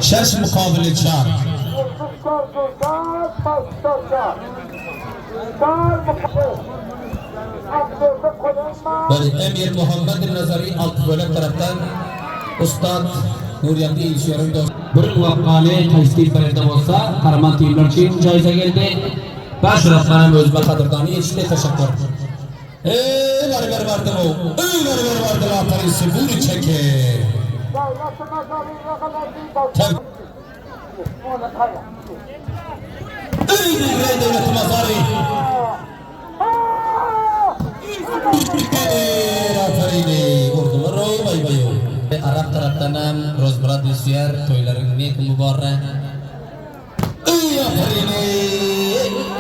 Şeş mukabele çar. Böyle Emir Muhammed Nazari alt bölük taraftan Ustad Nuriyati İlşiyor'un dostu. Bir vakkale tasdik berede olsa Karaman timler için caize geldi. Başraf benim özbe kadırdanı yetişti. Teşekkür. Ver vardı bu. Ver vardı bu. Parisi bunu çeke. Devlet Mazari. Aferin. Vurdular. Vay vay. Arap taraftan Rozmurat Hüsyer toyların ne mübarek. Aferin.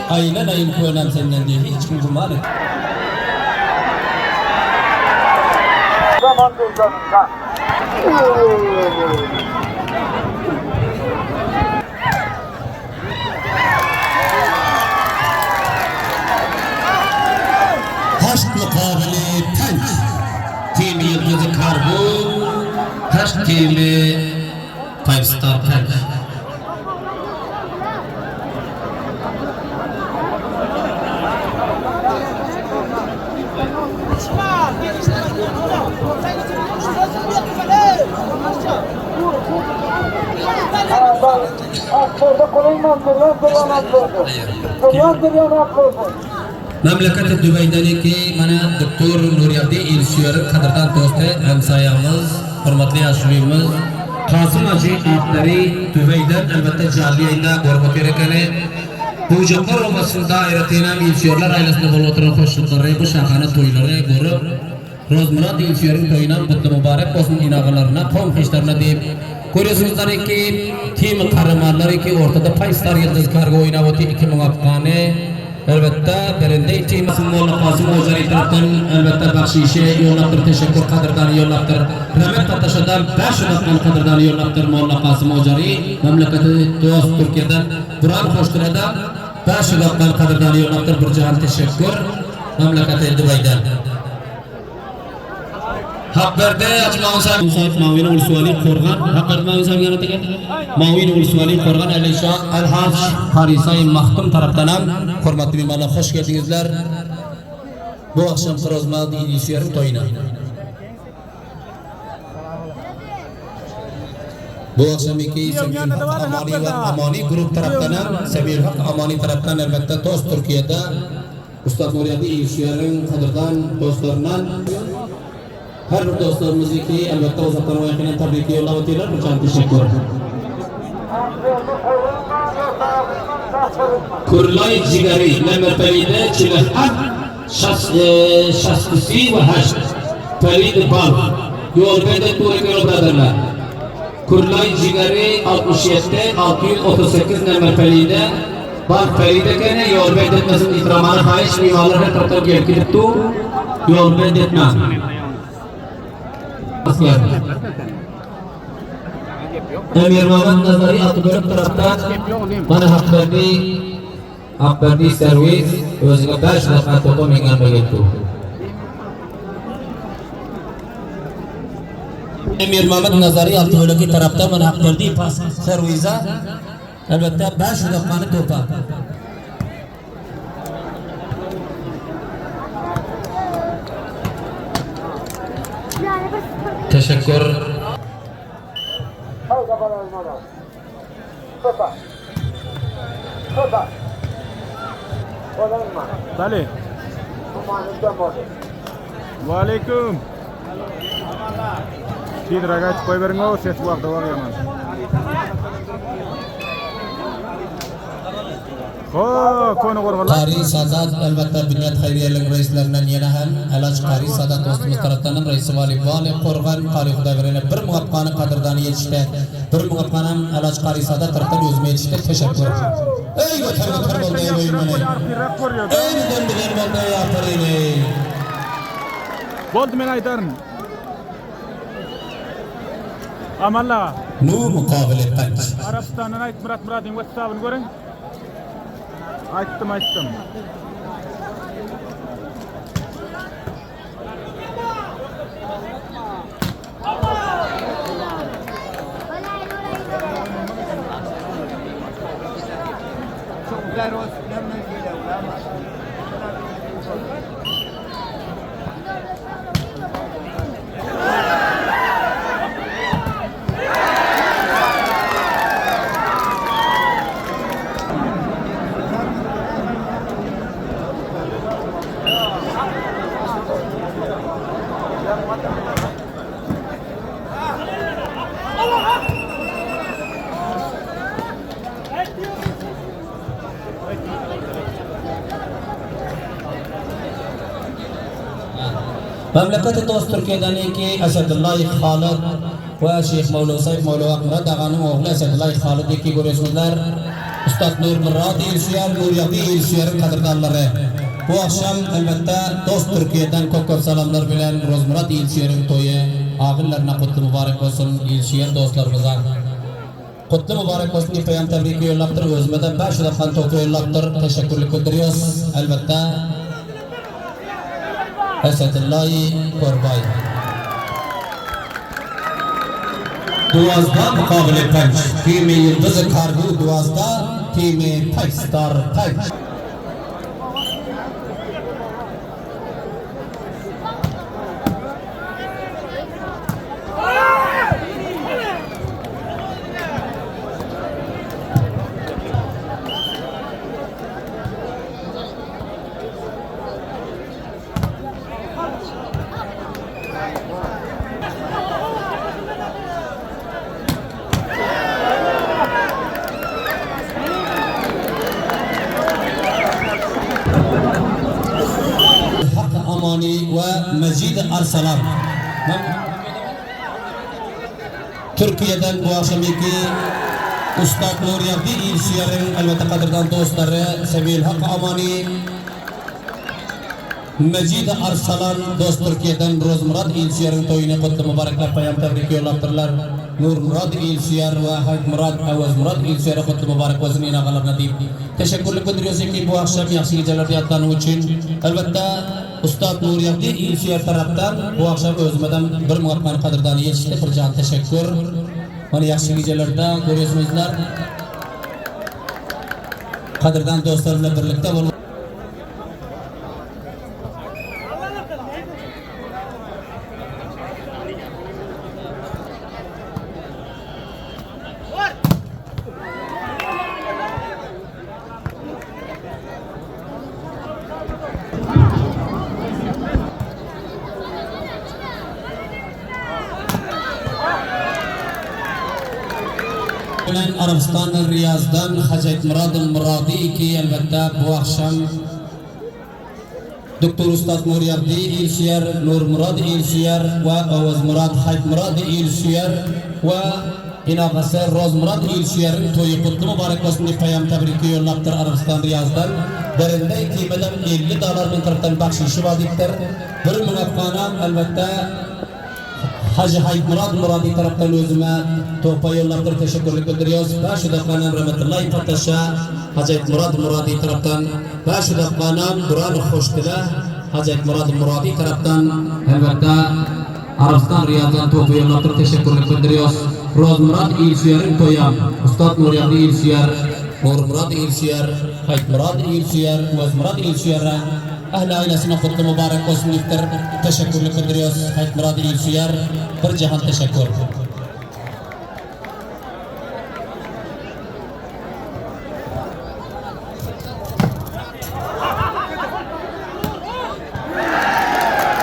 Aynen ayın kuanam senden diye hiç kim kumalı. Zaman durdurdan. Haşt mukabele penç. Timi Yıldızı Karbon. Haşt timi 5 star penç. Memleket Dübey'deki mana Doktor Nuriyati İlşiyor'un kadırdan dostu hemsayamız, hürmetli yaşlıyımız Kasım Hacı Akdari Dübey'den elbette canlı yayında görmek gerekeni bu Japon Ovası'nda dairetiyle İlşiyorlar ailesine bol oturan hoşlukları bu şahane toyları görüp Rozmurat İlşiyor'un toyuna mutlu mübarek olsun inağlarına, tom heşlerine deyip görüyorsunuzlar ki tim kahramanları ki ortada Paystar Yıldız Kargo oynavati 2 muvaffakane elbette berende tim Molla Kasım Hoca'yı taraftan elbette bakşişe yollattır teşekkür kadırdan yollattır Rahmet Tataşa'dan 5 dakikadan kadırdan yollattır Molla Kasım Hoca'yı memleketi dost Türkiye'den Buran Hoştura'dan 5 dakikadan kadırdan yollattır bir cihan teşekkür memleketi Dübey'den Hakberde açmağın sahip Mavin Ulsuali Korgan Hakberde Mavin sahip yanıtıken Mavin Ulsuali Korgan Aleyşah Al-Haj Harisay Mahkum taraftanan hürmetli mimarlar hoş geldinizler bu akşam Rozmurat İlşiyor'un toyuna bu akşam iki Semir Hak Amani ve Amani grup taraftanan Semir Hak Amani taraftan elbette dost Türkiye'de Ustad Nuriyati İlşiyor'un kadırdan dostlarından her bir dostlarımız ki elbette uzaktan ve yakinen tabriki yollavatıylar. Çok teşekkür. Kurlay Cigari Mehmetali'de Çilehat Şaskısi ve Haşt Felid Bal Yol Bende Tuğrek Yol Bradırlar Kurlay Cigari 67'de 638 Mehmetali'de Bal Felid'e kene Yol Bendetmezin ikramana haiş mimarları taraftan gelkidip tu Yol Bendetmez Emir Muhammed Nazari altı bölük taraftan bana hak verdi servis özüne 5 dakika topu mengambe gettu. Emir Muhammed Nazari altı bölük taraftan bana hak verdi pas servise elbette 5 dakika topa. Teşekkür. Dale. Waalaikum. Ki dragach koy beringo ses waktu wageman. Konu korvalar. Qari Sadat elbette Bünyat Hayriye'nin reislerinden yenahan Elaj Qari Sadat dostumuz tarafından reisi vali Qorgan Qari Xudaverine bir muvaffaqani qadrdani yetişti. Bir muvaffaqani Elaj Qari Sadat tarafından özüme yetişti. Teşekkür. Ey götürme oldu ey beyimene. Ey döndüler oldu ey aferin. Bold men aytarın. Amalla. Nu mukabele penç. Arabistan'dan ait Murat'ın WhatsApp'ını görün. Açtım. Memleketi dost Türkiye'den iki Esedullah Halid ve Şeyh Mevlu Said Mevlu Akmurad Ağa'nın oğlu Esedullah Halid iki görüyorsunuzlar. Üstad Nur Murad İlşiyar, Nur Yadi İlşiyar'ın kadırdanları. Bu akşam elbette dost Türkiye'den kokor salamlar bilen Rozmurad İlşiyar'ın toyu ağırlarına kutlu mübarek olsun İlşiyar dostlarımıza. Kutlu mübarek olsun diye peyam tebriki yollaktır. Özmeden 5 defa topu yollaktır. Teşekkürlük gönderiyoruz. Elbette Esedullahi Korbay. Duazda mukabele penç. Kimi yıldızı kargı duazda, kimi pekstar penç. Amani ve Mecid Arsalan. Türkiye'den bu akşamki Ustad Nur Yadi İlşiyar'ın elbette kadırdan dostları Sevil Hak Amani Mecid Arsalan dost Türkiye'den Rozmurad İlşiyar'ın toyunu kutlu mübarekler payam tebrik yollaktırlar. Nur Murad İlşiyar ve Hayt Murad Avaz Murad İlşiyar'a kutlu mübarek olsun inağalarına deyip teşekkürlük gönderiyoruz ki bu akşam yaxşı geceler yatlanı için elbette Ustad Nur Yadi İlşiyar taraftan bu akşam özmeden bir muhatman kadırdanı yetişti. Bir can teşekkür. Hani yaxşı gecelerde görüyorsunuzlar. Kadırdan dostlarımla birlikte bunu Arabistan'ın Riyaz'dan Hacet Murad'ın Muradi ki elbette bu akşam Doktor Ustad Nur Yadi İlşiyar, Nur Murad İlşiyar ve Avaz Murad Hayt Murad İlşiyar ve inağası Roz Murad İlşiyar'ın toyu kutlu mübarek olsun diye payam tebriki yollaktır Arabistan Riyaz'dan. Derinde kimeden $50 bin taraftan bakşişi vadiktir. Bir münafkana elbette Hacı Hayt Murad Muradi taraftan özüme topa yollaktır. Teşekkürlük gönderiyoruz. Ve şu dakikadan rahmetullahi pataşa Hacı Hayt Murad Muradi taraftan ve şu dakikadan Kur'an-ı Hoştila Hacı Hayt Murad Muradi taraftan elbette Arabistan Riyaz'dan topu yollaktır. Teşekkürlük gönderiyoruz. Roz Murad İlşiyar'ın toya Ustad Nur Yadi İlşiyar, Nur Murad İlşiyar, Hayt Murad İlşiyar, Vaz Murad İlşiyar'a Ahli ailesine kutlu mübarek olsun iftar teşekkürlük gönderiyoruz. Hayt Murad İlşiyar bir cihan teşekkür.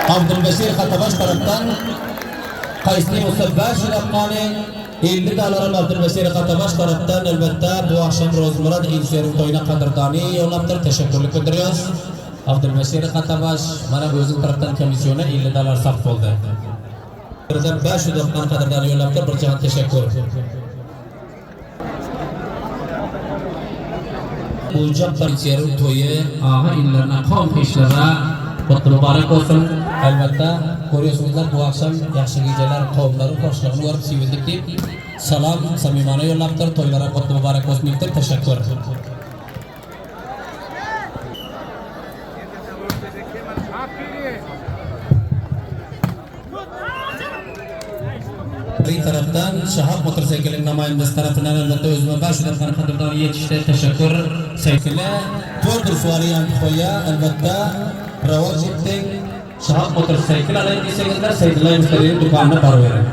Abdülbesir Hatabaş taraftan Kayseri Musabba Şirafkani $50 Abdülbesir Hatabaş taraftan elbette bu akşam Roz Murad İlşiyar'ın toyuna kadırdani yollaktır. Teşekkürlük gönderiyoruz. Abdülbesir Hatabaş bana özün taraftan komisyona $50 sarf oldu. Birden 590 kadırdani yollaktır. Bir cihan teşekkür. Ucaplar İlşiyar'ın toyu ağa illerine kavm işlere kutlu mübarek olsun. Elbette görüyorsunuzlar bu akşam yaxşı geceler kavimlerin koşullarını görüp sevindik deyip salam samimana yollaktır. Toylara kutlu mübarek olsun deyip teşekkür. Bir taraftan Şahap motosikletin namayandası tarafından elbette özüme başlayan kadırdan yetişte teşekkür sevgili. Dördür suali yantıkoya elbette Ravaz ettik. Şahap motosiklet alayım deyseniz Seydilay Müşteri'nin dükkanına para verin.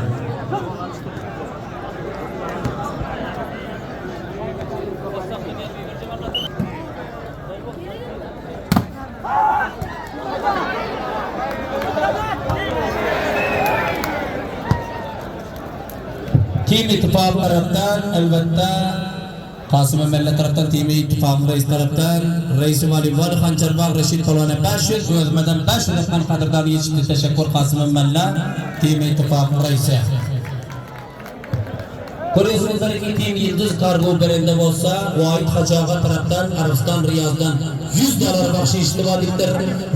Tim ittifak taraftan elbette Kasım Emelle taraftan Tim ittifak reis taraftan Reis Vali Vali Hançerbağ Reşit Kolone 500 Gözmeden 500 efkan kadırdan yetişti teşekkür Kasım Emelle Tim ittifak reisi. Görüyorsunuzlar ki Tim Yıldız Kargo berende olsa Vahit Hacaga taraftan Arabistan Riyaz'dan $100 bahşişli vadiktir.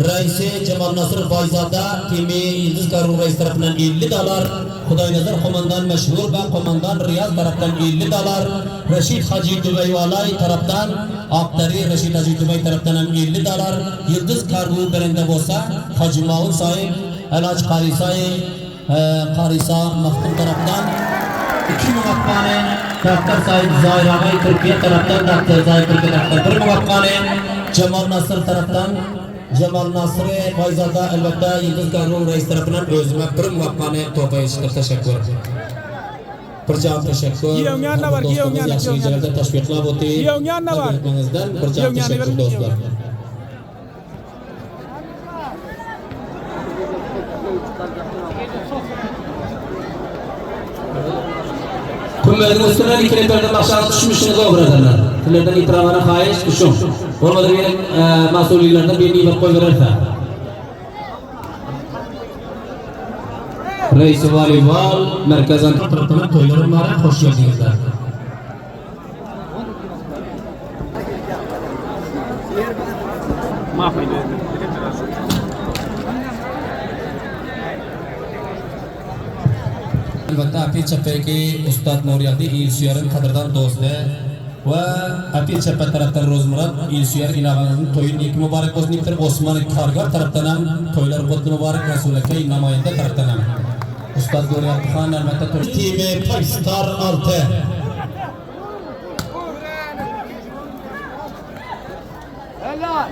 Reisi Cemal Nasır Bayzada Tim Yıldız Kargo reis tarafından $50. Hudaynazar komandan meşhur ve komandan Riyaz taraftan $50. Reşit Hacı Dübeyvalay taraftan Aktari Reşit Hacı Dübey taraftan $50. Yıldız Kargo berende olsa Hacı Mahmud Sahip Elaç Karisa Mahtum taraftan 2 muvakkane Daftar Sahip Zahir Ağay Türkiye taraftan Daftar Zahir Türkiye taraftan 1 muvakkane Cemal Nasır taraftan Cemal Nasır'ı Bayzada elbette Yıldız Kargo reis tarafından özüme 1 muvakkane topa yetiştir teşekkür. Bir can teşekkür. Giyonyanna var, giyonyanna. Yaxshi ijarada tashviqlab o'ting. Giyonyanna var. Hizmetinizdan bir can teşekkür do'stlar. Kumlarning ustidan ikkilardan maqsad tushmishini o'g'iradilar. Sizlardan itirovani xohish shu. Bo'lmadi men mas'ullardan birini bir qo'yib berarsa. Reis voleybool markazan tarafdan to'ylarga xush keldingizlar. Mahfili. Albatta Apil Chapaki Ustad Nuriyati İlsiyar'ın kadırdan dostu ve Apil Çapa taraftan Rozmurat İlsiyar inavanın toyun ilk mübarek olsun iktir Osman Kargar taraftan hem toylar kutlu mübarek Resulü'ke namayende taraftan hem Ustad Nuriyati Khan elbette toyun Time Pakstar 6 Helal.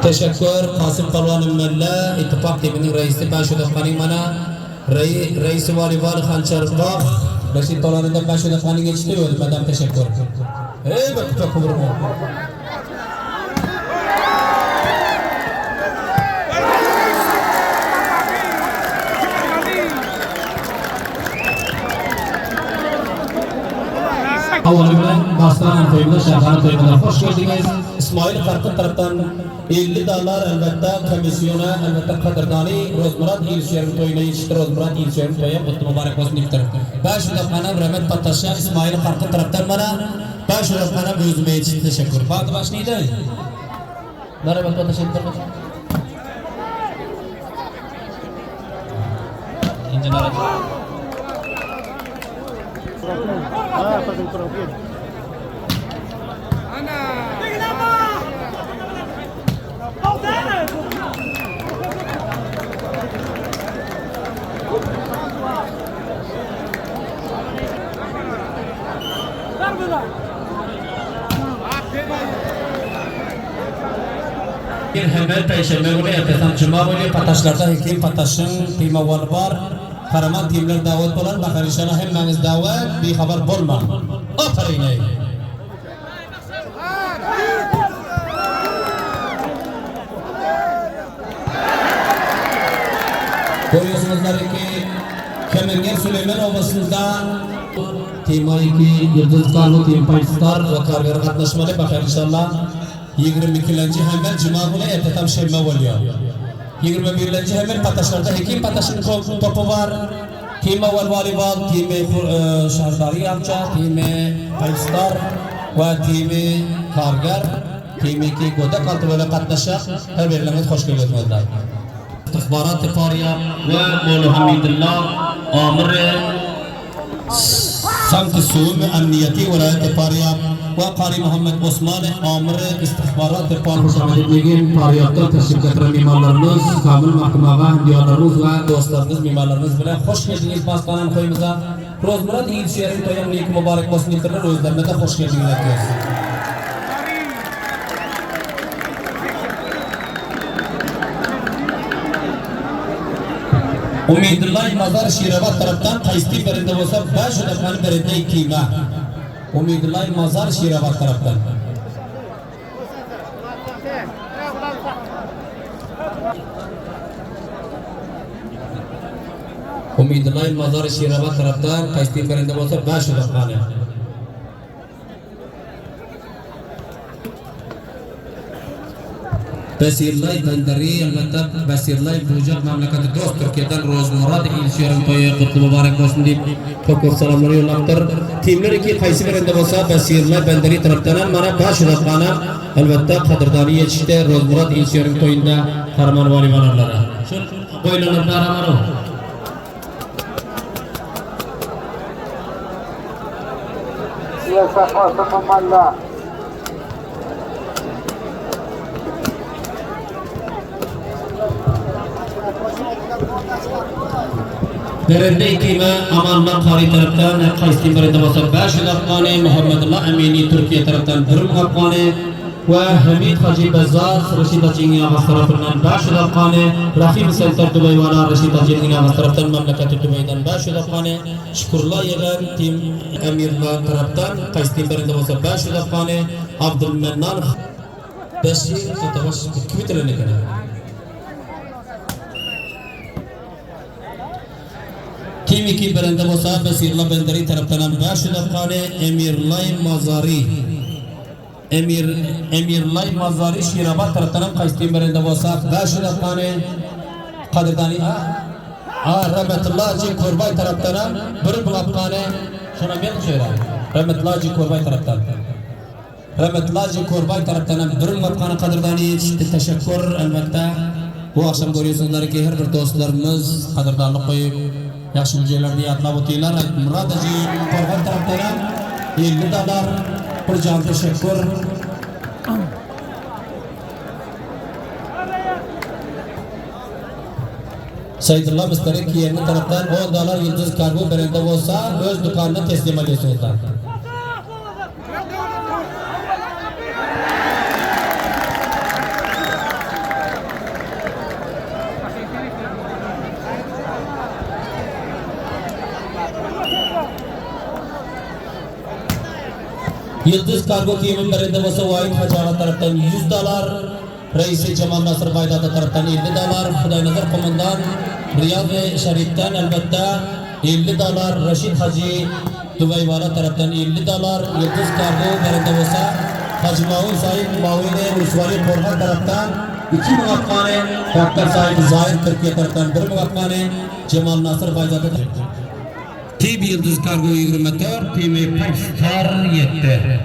Teşekkür Kasım Kalvan Ümmelle İttifak Tebi'nin reisi Başu'da Kanimana Reisi Valival Hançerbağ Reşit Tolanı'nda Başu'da Kanı geçti ölmeden teşekkür. Evet çok vurma. Avvalından Bastane toyunda, Şahane toyunda hoş geldiniz. İsmail Karkın taraftan $50 elbette komisyona, elbette Kadırdani, Rozmurat İlşehir'in toyuna yetişti. Rozmurat İlşehir'in toyuna kutlu mübarek olsun iftar. Ben şu lafına Rahmet Pataş'a, İsmail Karkın taraftan bana, ben şu lafına özüme yetişti. Teşekkür. Bağdı baş neydi? Rahmet Pataş'a iftar. İnce narad. Hemen Perşembe günü ertesinden Cuma günü Pataşlar'da Hekim Pataş'ın Timaval var. Karaman timler davet olan bakar inşallah hemmeniz davet bir haber bulma. Aferin ey. Görüyorsunuzlar ki Kemergen Süleyman Ovası'nda Tima 2 Yıldız Kargo Tim Paystar ve Kargara katlaşmalı bakar inşallah 22. hemen Cuma günü ertesinden şemme oluyor. 21. hemen Pataşlar'da Hekim Pataş'ın topu var. Time Volleyball, Time Şardari Yamça, Time Paystar ve Time Kargar, Time 2 Goda kaldı böyle katlaşa her verileriniz hoş geldiniz. İstihbarat Fariya ve Moğlu Hamidullah Amir سمت سوم امنیتی ولایت فاریاب و قاری محمد عثمان آمر استخبارات پان خوشامد میگیم فاریاب'da teşrif getiren mimarlarımız, Kamil Mahkumağa, diyarlarımız ve dostlarımız, mimarlarımız bile hoş geldiniz Basbanan koyumuza. Rozmurat İlçiyerin toyam ilk mübarek olsun itirler özlerine de hoş geldiniz diyoruz. Umidullah Mazar Şirabat taraftan Kaysti berinde olsa 5 dakika berinde ikima. Umidullah Mazar Şirabat taraftan. Umidullah Mazar Şirabat taraftan Kaysti berinde olsa 5 dakika. Basirlay Bandari albatta Basirlay Bucak mamlakati do'st Turkiyadan Rozmurod İlşiyerin to'yi qutlu muborak bo'lsin deb ko'p salomlar yo'llabdir. Timlar iki qaysi birinde bo'lsa Basirlay Bandari tarafdan mana 5 daqiqani albatta qadrdoni yetishdi Rozmurod İlşiyerin to'yida farmon valimalarlari. Shu qo'ylanlarda aramaro. Siyasa khasa malla. Berende ikime Amanullah Qari taraftan Qaysi berende bo'lsa 5 daqiqani Muhammadullah Amini Turkiya tarafdan 1 daqiqani ve Hamid Haji Bazzaz Rashid Hajining avaz tarafından 5 daqiqani Rahim Center Dubai vala Rashid Hajining avaz tarafdan mamlakati Dubaydan 5 daqiqani Shukurullah Yegan Tim Amirullah tarafdan Qaysi berende bo'lsa 5 daqiqani Abdulmannan Bashir Tavash Twitter'ine kadar. Kim iki berende bo'lsa Basirullah Bandari tarafdan 5 daqiqani Emirlay Mazari Shirabat tarafdan Qaysi berende bo'lsa 5 daqiqani qadrdoni Rahmatullah Haji Qo'rbay tarafdan 1 daqiqani shuna men so'rayman. Rahmatullah Haji Qo'rbay tarafdan. Rahmatullah Haji Qo'rbay tarafdan 1 daqiqani qadrdoni yetishdi. Tashakkur albatta. Bu akşam görüyorsunuzlar ki her bir dostlarımız qadrdonlik qo'yib yaxshi joylarni yatlab o'tinglar. Murod Haji Qo'rbay tarafdan 50 dolar bir jon tashakkur. Saidullah Mustarik yerni tarafdan 10 dolar Yıldız Kargo berende bo'lsa o'z do'konini teslim qilasizlar. Yıldız Kargo kimin berende bo'lsa Vahid Hajarat tarafdan 100 dolar, Reisi Cemal Nasır Baydada tarafdan 50 dolar, Xudoynazar qo'mondan Riyod ve Sharifdan albatta 50 dolar, Rashid Haji Dubayvala tarafdan 50 dolar, Yıldız Kargo berende bo'lsa Haji Maun Said Mavine Rusvari Qo'rg'on tarafdan 2 muvaffaqani, Doktor Said Zahir Turkiya tarafdan 1 muvaffaqani, Cemal Nasır Baydada TV Yıldız Kargo 24, TV Popstar 7.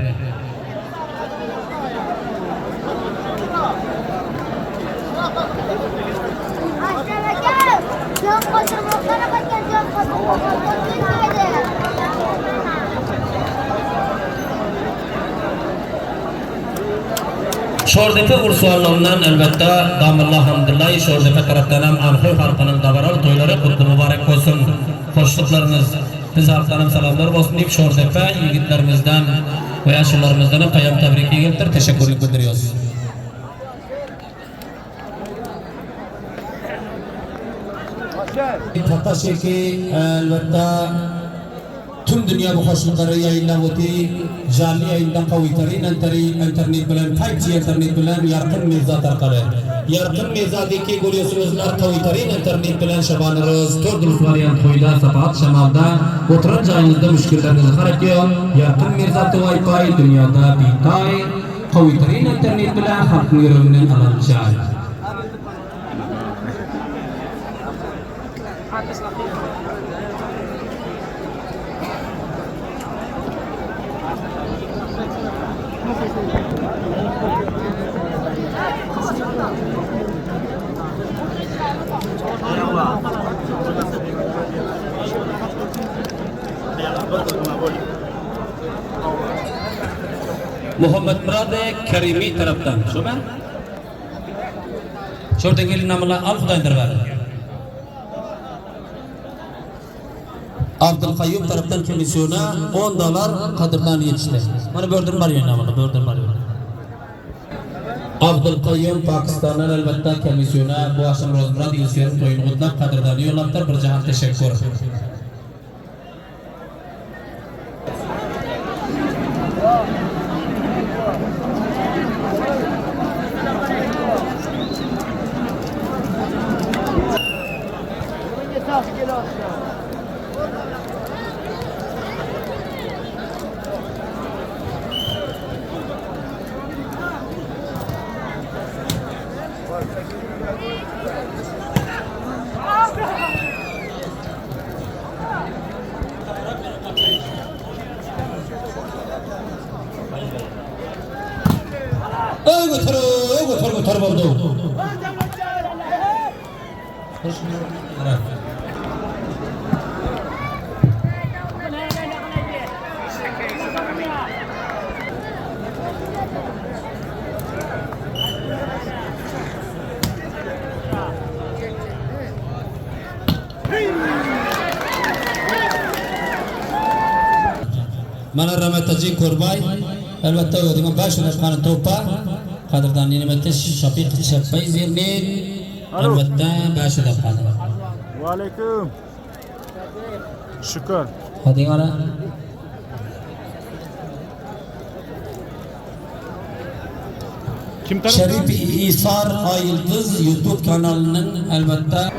Şordepe ursuallarından elbette Damirullah Hamdullahi Şordepe taraftan hem Anhoy halkının davaral toyları kutlu mübarek olsun. Hoşluklarınız biz halklarım selamlar olsun deyip Şordepe yigitlerimizden ve yaşlılarımızdan kayam tebriki geltir. Teşekkürlük bildiriyoruz. Tabii ki elbette tüm dünya bu hoşlukları yayınlamıştı. Canlı yayından kavitlerin internet bilen, 5G internet bilen yakın mevzuat arkalı. Yakın mevzuattaki görüyorsunuzlar kavitlerin internet bilen şabanırız. Tordunuz varyant koyda, sapat, şamalda. Oturan cayınızda müşkillerinizi hareket. Yakın mevzuatı Wi-Fi dünyada bitay. Kavitlerin internet bilen halkın yoruminin alanacak. Muhammed Murad Karimi taraftan. Şu ben? Şuradan gelin namına al Xudaydır var. Abdülkayyum taraftan komisyona $10 kadırdan yetişti. Bana bördüm var ya namına, bördüm var ya. Abdülkayyum Pakistan'dan elbette komisyona bu akşam Rozmurad İlsiyor'un toyunu kutlap kadırdan yollaptır. Bir cihan teşekkür. Götür buldu. Mana Ramataji Kurbay, elbette ödeme baş ulaşmanın topa, kadırdan nimetli Şafik Şafay zirnin, elbette baş ulaşmanı. Aleyküm. Şükür. Hadi ara. Kim tanıdı? Şerif İsar Ayıldız YouTube kanalının elbette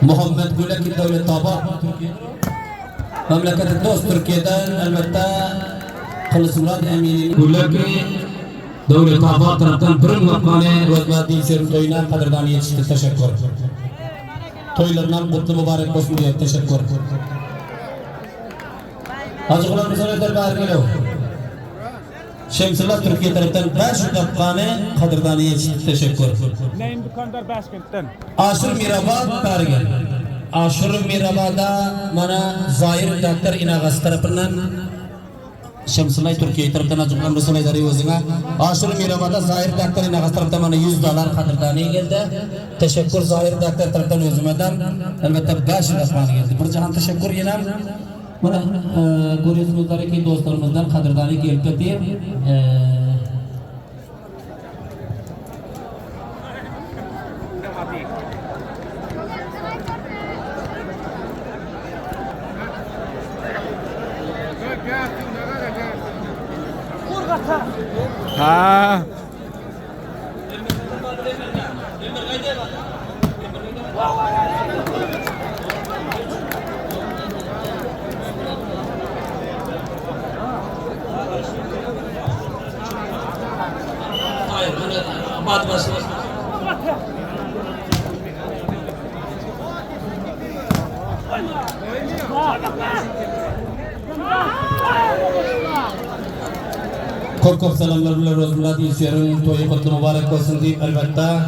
Muhammed Güleki Devlet Taba Memleket Dost Türkiye'den elbette Kılıçmurat Emin'in Güleki Devlet Taba taraftan bir muhakkane Rozmurad İlsiyor'un toyuna kadırdan yetişti. Teşekkür. Toylarından mutlu mübarek olsun diye teşekkür. Hacı Kulan Müsaade Bahar geliyor. Şemsullah Türkiye taraftan 5 muhakkane kadırdan yetişti. Teşekkür. Neyin dükkanlar Başkent'ten? Aşır Mirabad Bergen. Aşır Mirabad'a mana Zahir Doktor İnağası tarafından Şemsullah Türkiye tarafından açıklanan Resulü dari özüne Aşır Mirabad'a Zahir Doktor İnağası tarafından mana $100 kadırdani geldi. Teşekkür Zahir Doktor tarafından özümeden elbette 5 muhakkane geldi. Bir cihan teşekkür yine mana görüyorsunuzlar ki dostlarımızdan kadırdani geldi diye Ha. Hayır, bat başına. Çok selamlar bilen Rozmurad İlsiyor'un toyu kutlu mübarek olsun deyip elbette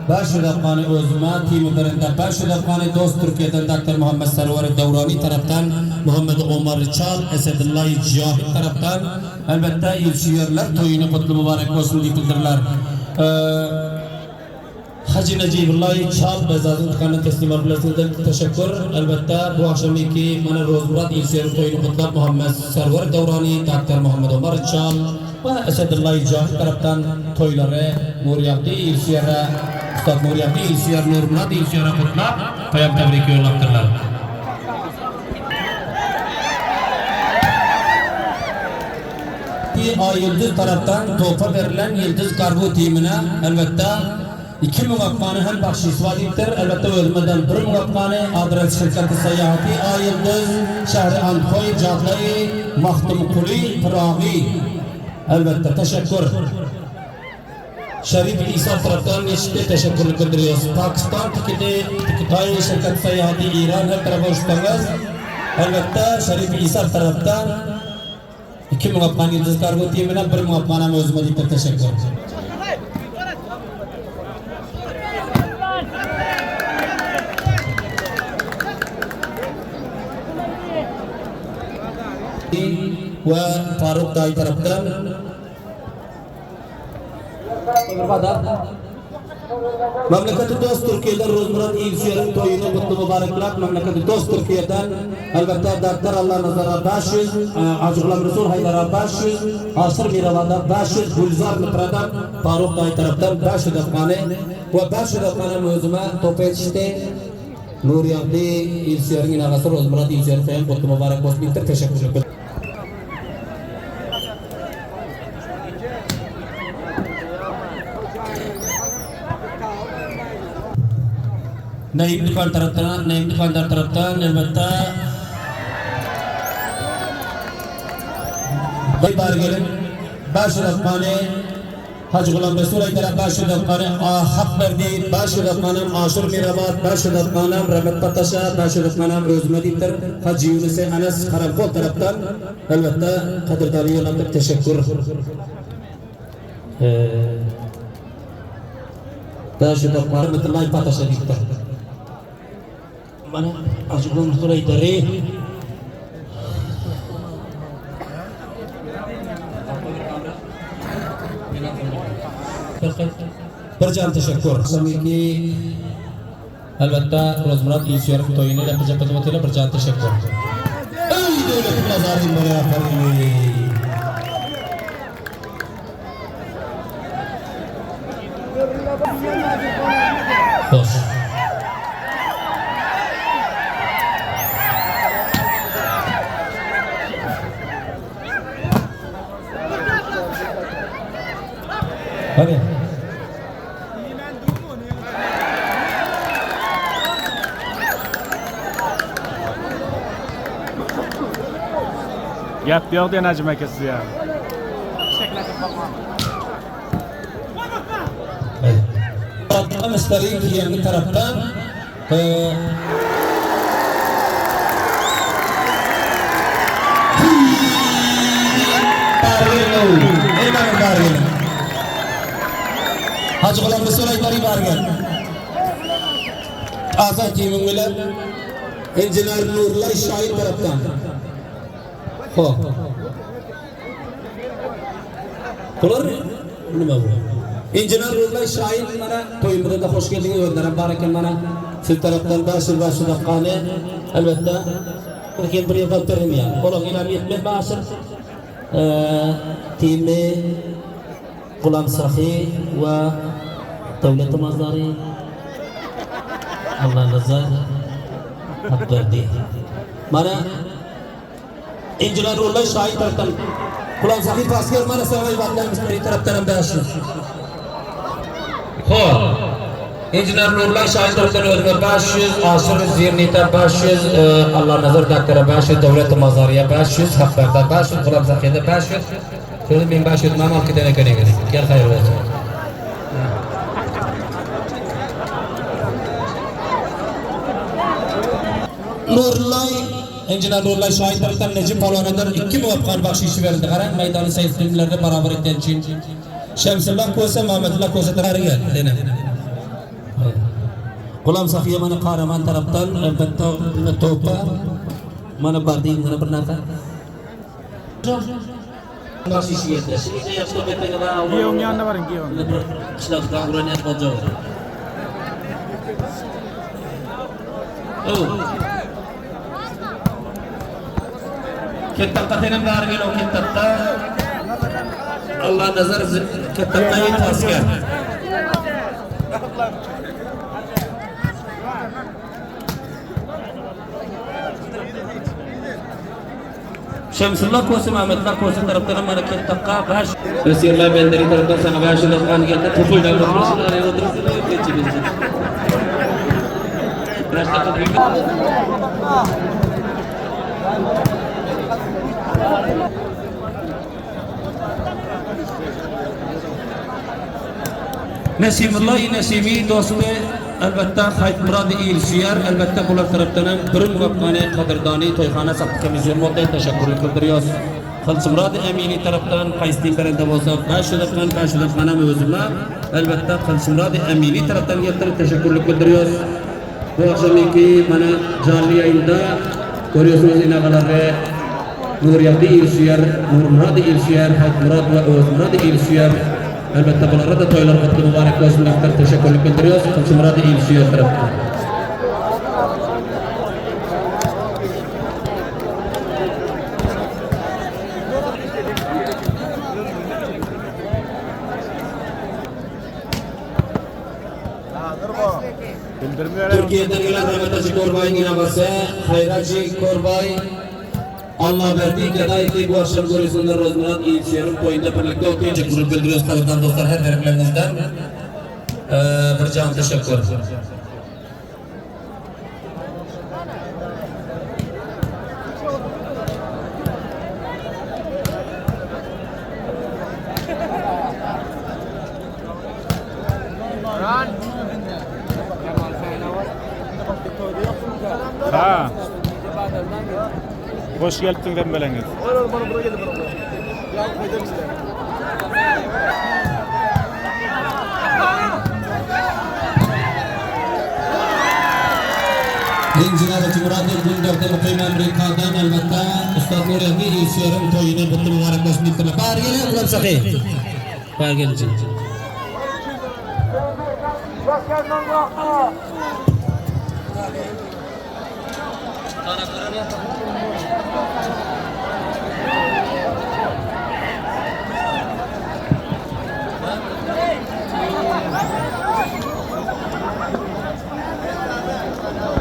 baş ulaşmanı özüme timi birinde baş ulaşmanı Dost Türkiye'den Dr. Muhammed Server Devrani taraftan Muhammed Omar Çal Esedullah Cahit taraftan elbette İlsiyorlar toyunu kutlu mübarek olsun deyip bildirler. Hacı Necibullah Çal Bezaz'ın tıkanı teslim alırlarından teşekkür. Elbette bu akşamki mana Rozmurad İlsiyor'un toyunu kutlar Muhammed Server Devrani Dr. Muhammed Omar Çal ve Esedullah Cahit taraftan toyları Nuriyabdi İlsiyor'a Ustad Nuriyabdi İlsiyor Nurmurad İlsiyor'a kutlap payam tebrik yollaktırlar. A Yıldız taraftan topa verilen Yıldız Kargo timine elbette 2 muvaffakane hem bahşiş vadiptir. Elbette ölmeden bir muvaffakane adres şirketi seyahati A Yıldız şehri Ankoy Cadde-i Mahtum Kuli Pıraği. Elbette teşekkür. Şerif İsa taraftan geçti teşekkür gönderiyoruz. Pakistan tiketi şirket seyahati İran her tarafa uçtanız. Elbette Şerif İsa taraftan 2 muvaffaqan yıldız kargo temidan 1 muvaffaqan ham o'zimga deb tashakkur. Ve Faruk Dayı taraftan Memleketi dost Türkiye'den Rozmurat İlçiye'nin toyunu mutlu mübarekler. Memleketi dost Türkiye'den elbette Dr. Allah Nazara 500, Acıqlam Resul Haydar'a 500, Asır Miravada 500, Gülzar Mıtradan Faruk Dayı taraftan 500 defane ve 500 defane mevzuma topu yetişti. Nuriyatli İlçiye'nin inanası Rozmurat İlçiye'nin toyunu mutlu mübarek olsun. Bitir teşekkür ederim. Naim Dukandar taraftan elbette Bay Bargel'in 500 defane Hacı Gulam Resul Aydar'a 500 defane hak verdi 500 defane Aşır Mirabat 500 defane Rahmet Pataş'a 500 defane Rozmedip'tir Hacı Yunus'e Anas Karamkol taraftan elbette Kadir Yolanda teşekkür 500 defane Rahmetullahi Pataş'a diktir Mana Acıqlam Resul Aydar'a Bercan teşekkür. Samiki elbette Rozmurat İlçiye'nin toyunu yapacak hizmetiyle bercan teşekkür. Ey devletin nazarın bana yapalım. Hoş. Hadi. Gap yo'q de Najim akasi ya. Mestari yang taraftan Hacı Gulam Resul Aydar'a bargan. Azad Cemil bilan Engineer Nurullah Shoir tarafdan. Xo'p. Bular nima bu? Engineer Nurullah Shoir mana to'yimizda xush keldingiz, o'rnlardan bor ekan mana. Siz tarafdan bashir daqani albatta bir yil qoldirim ya. Qo'liq ilam yetmay bashir timi Gulam Sahi ve Devlet Mazari Allah nazar hak verdi. Mana İnciler Nurullah Shoir taraftan Gulam Sahi asker mana savay vatlarımız bir taraftan ham bashir. Xo'p. İnciler Nurullah Shoir taraftan o'zga 500, Asır Zirnita 500, Allah nazar Daktar'a 500, Devlet Mazari'ye 500, Haklar'da 500, Gulam Sahi'de 500. Şöyle 1500 mamam kitene göre. Gel hayır olsun. Nurullah, Engineer Nurullah Shoir taraftan Necip Palvon'dan 2 muvaffaqat baxşişi verildi. Qarang, maydoni sayf filmlerde barabar etgan için. Shamsullah Ko'sa, Muhammadullah Ko'sa tarafga dena. Gulam Sahiya mana Qahramon tarafdan albatta to'pa mana bardi mana bir narsa. Baxşiş yerda. Sizga yaxshi beklagan Giyong yanına varın giyong. Qishloqdan urinayotgan qoljoq. Oh. Katta tenem bargan o katta. Allah nazar katta tasga. Shamsullah Ko'sa Muhammadullah Ko'sa tarafdan harakat taqqa baş. Sirlar bendari tarafdan sana başlıq qangeldi. To'paydan o'tirishlar, o'tirishlar keçibizdi. Rashta to'paydi. Nasimullah Nasimi do'sti albatta Haytmurod Elshiyar albatta bular tarafdan bir muvaffaqiyat qadrdoni to'yxona saqt komissiyoni moddan tashakkur qildiriyoruz. Kılçımrad Emini taraftan Kaystin Karenda olsa karşılıklan manam özüme elbette Kılçımrad Emini taraftan getirip teşekkürlük bildiriyoruz. Bu akşamki bana canlı yayında görüyorsunuz inagaları Nuriyadi İlşiyer, Nurmurad İlşiyer, Haykmurad ve Oğuzmurad İlşiyer. Elbette bunlara da toylar kutlu mübarek olsun diye teşekkürlük bildiriyoruz. Kılçımrad İlşiyer taraftan. Bildirmiyor. Türkiye'den gelen Rahmet Korbay'ın inabası Hayratçı Korbay Allah verdiği kadayıfı bu akşam görüyorsunlar Rozmurat İlçiye'nin boyunda birlikte okuyor. Teşekkür bildiriyoruz kalıptan dostlar her verimlerinizden. Bir can teşekkür. Ha. Hoş geldin dembelengiz. İncinler Cumhuriyeti Gündört'te Mukayım Amerika'dan elbette Ustad Nuriyevi İlçiye'nin toyunu kutlu mübarek olsun diye Bağır gelin ulan sakı. Bağır gelin. Ana